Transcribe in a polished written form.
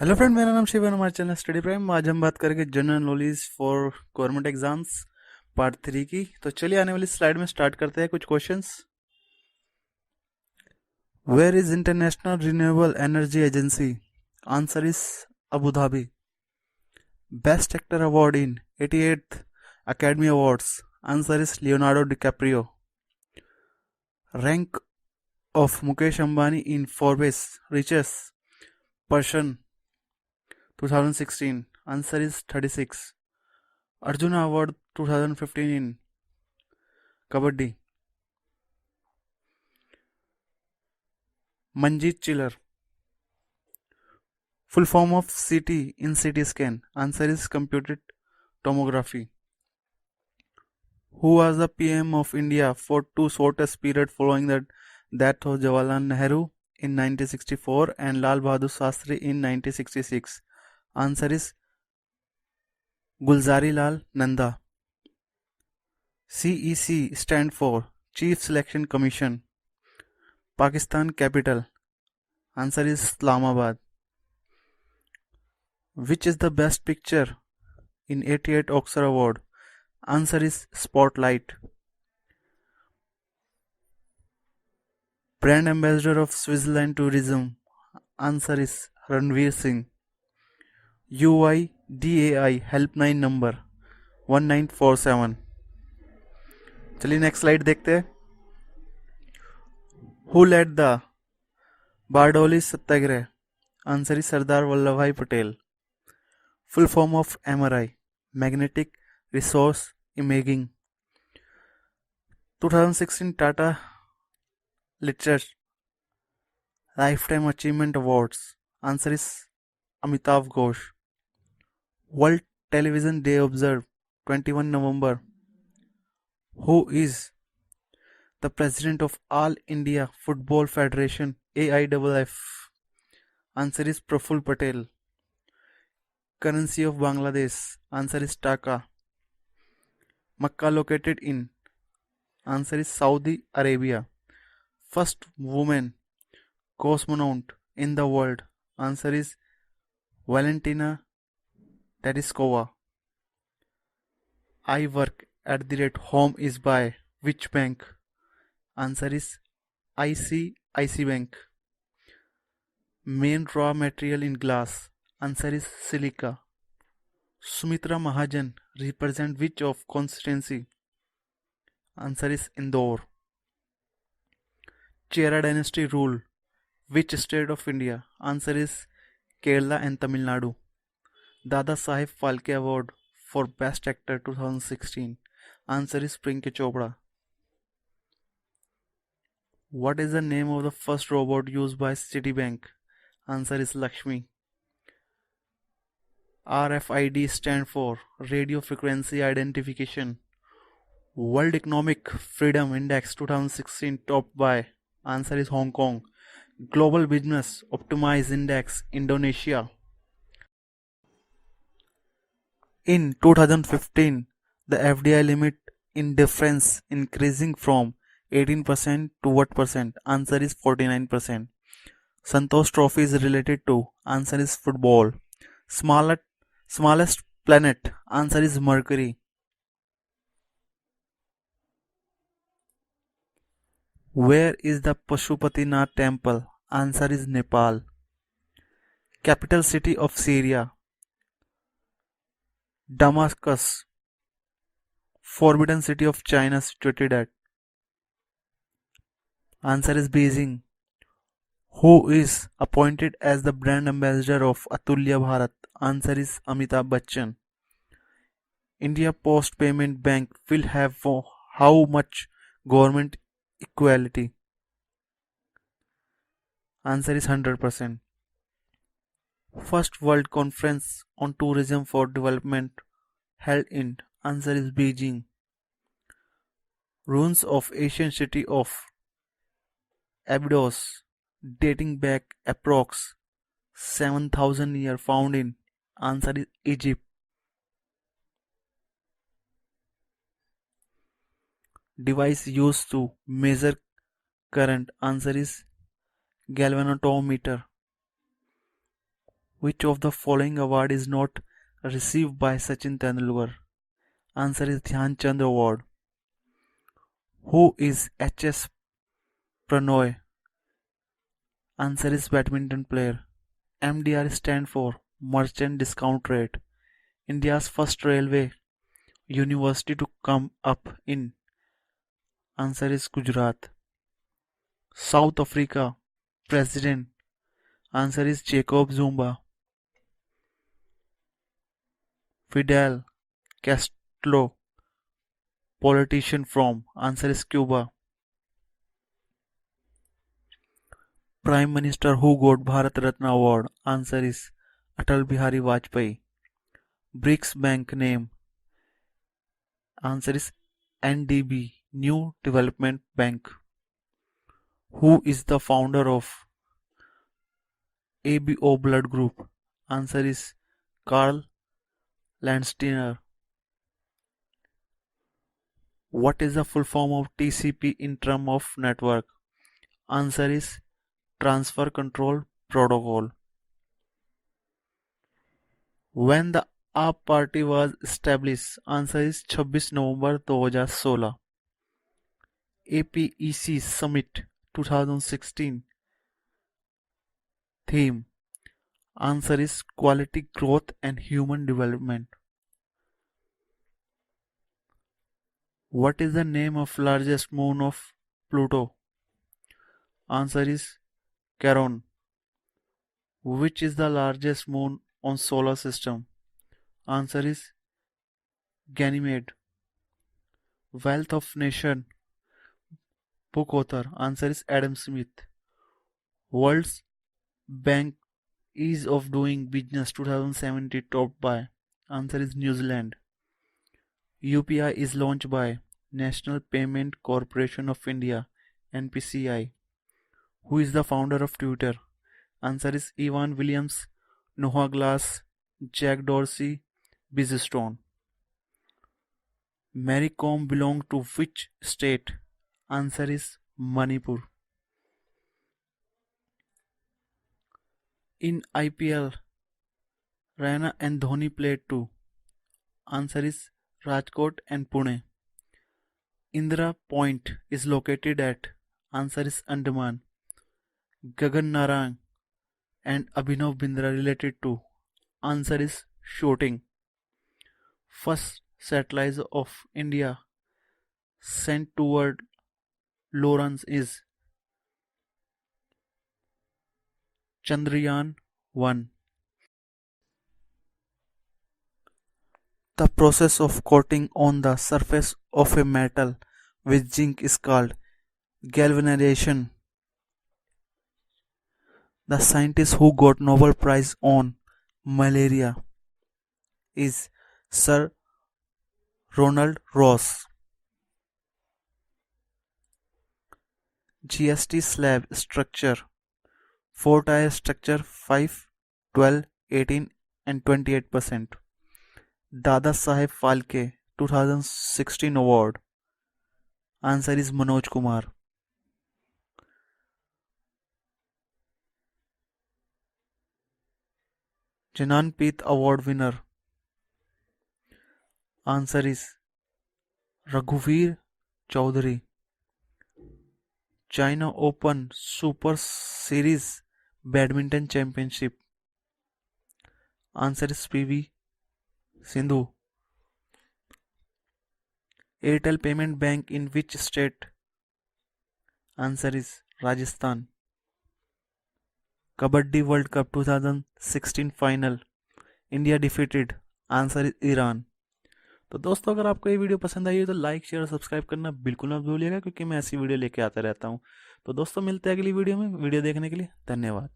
Hello friend, मेरा नाम शिव है। हमारे चैनल स्टडी प्राइम। आज हम बात करेंगे general knowledge for government exams part 3 की। तो चलिए आने वाली स्लाइड में स्टार्ट करते हैं कुछ questions. Where is International Renewable Energy Agency? Answer is Abu Dhabi. Best actor award in 88th Academy Awards? Answer is Leonardo DiCaprio. Rank of Mukesh Ambani in Forbes richest person 2016? Answer is 36. Arjuna Award 2015 in Kabaddi. Manjeet Chiller. Full form of CT in CT scan. Answer is computed tomography. Who was the PM of India for two shortest period following the death of Jawaharlal Nehru in 1964 and Lal Bahadur Shastri in 1966? Answer is Gulzari Lal Nanda. CEC stand for Chief Selection Commission. Pakistan capital. Answer is Islamabad. Which is the best picture in 88 Oscar Award? Answer is Spotlight. Brand Ambassador of Switzerland Tourism? Answer is Ranveer Singh. UIDAI helpline number 1947. चलिए next slide देखते हैं। Who led the Bardoli Satyagraha? Answer is Sardar Vallabhbhai Patel. Full form of MRI, magnetic resonance imaging. 2016 Tata literature lifetime achievement awards? Answer is Amitabh Ghosh. World television day observe 21 November. Who is the president of All India Football Federation AIFF? Answer is Praful Patel. Currency of Bangladesh? Answer is Taka. Makkah located in? Answer is Saudi Arabia. First woman cosmonaut in the world? Answer is Valentina Tereshkova. I work at the rate home is by which bank? Answer is ICICI Bank. Main raw material in glass? Answer is silica. Sumitra Mahajan represent which of constituency? Answer is Indore. Chera dynasty rule which state of India? Answer is Kerala and Tamil Nadu. Dada Saheb Phalke Award for Best Actor 2016? Answer is Priyanka Chopra. What is the name of the first robot used by Citibank? Answer is Lakshmi. RFID stand for Radio Frequency Identification. World Economic Freedom Index 2016 topped by? Answer is Hong Kong. Global Business Optimize Index Indonesia. In 2015, the FDI limit in difference increasing from 18% to what percent? Answer is 49%. Santosh Trophy is related to? Answer is football. Smallest planet? Answer is Mercury. Where is the Pashupatinath temple? Answer is Nepal. Capital city of Syria? Damascus. Forbidden city of China situated at? Answer is Beijing. Who is appointed as the brand ambassador of Atulya Bharat? Answer is Amitabh Bachchan. India Post Payment Bank will have how much government equality? Answer is 100%. First World Conference on Tourism for Development held in? Answer is Beijing. Ruins of ancient city of Abydos dating back approx 7,000 years found in? Answer is Egypt. Device used to measure current? Answer is galvanometer. Which of the following award is not received by Sachin Tendulkar? Answer is Dhyan Chand Award. Who is H.S. Pranoy? Answer is badminton player. MDR stand for Merchant Discount Rate. India's first railway university to come up in. Answer is Gujarat. South Africa president. Answer is Jacob Zuma. Fidel Castro politician from. Answer is Cuba. Prime Minister who got Bharat Ratna Award. Answer is Atal Bihari Vajpayee. BRICS Bank name. Answer is NDB, New Development Bank. Who is the founder of ABO Blood Group? Answer is Carl Landsteiner. What is the full form of TCP in term of network? Answer is Transfer Control Protocol. When the AAP party was established? Answer is 26 November 2016. APEC Summit 2016 theme. Answer is Quality Growth and Human Development. What is the name of largest moon of Pluto? Answer is Charon. Which is the largest moon on solar system? Answer is Ganymede. Wealth of Nation book author. Answer is Adam Smith. World's Bank Ease of Doing Business 2017 topped by. Answer is New Zealand. UPI is launched by National Payment Corporation of India, NPCI. Who is the founder of Twitter? Answer is Evan Williams, Noah Glass, Jack Dorsey, Bizstone. Mary Kom belonged to which state? Answer is Manipur. In IPL, Raina and Dhoni played too. Answer is Rajkot and Pune. Indira Point is located at. Answer is Andaman. Gagan Narang and Abhinav Bindra related to. Answer is shooting. First satellite of India sent toward Lawrence is Chandrayaan 1. The process of coating on the surface of a metal with zinc is called galvanization. The scientist who got Nobel Prize on malaria is Sir Ronald Ross. GST slab structure 4-tier structure 5, 12, 18 and 28%. Dada Saheb Phalke 2016 award. Answer is Manoj Kumar. Jnanpith award winner. Answer is Raghuveer Chaudhary. China Open Super Series Badminton Championship. Answer is PV Sindhu. Airtel Payment Bank in which state? Answer is Rajasthan. Kabaddi World Cup 2016 final India defeated. Answer is Iran. तो दोस्तों अगर आपको ये video पसंद आई हो तो like share और subscribe करना बिल्कुल मत भूलिएगा क्योंकि मैं ऐसी वीडियो लेके आता रहता हूँ. तो दोस्तों मिलते हैं अगली वीडियो में. वीडियो देखने के लिए धन्यवाद.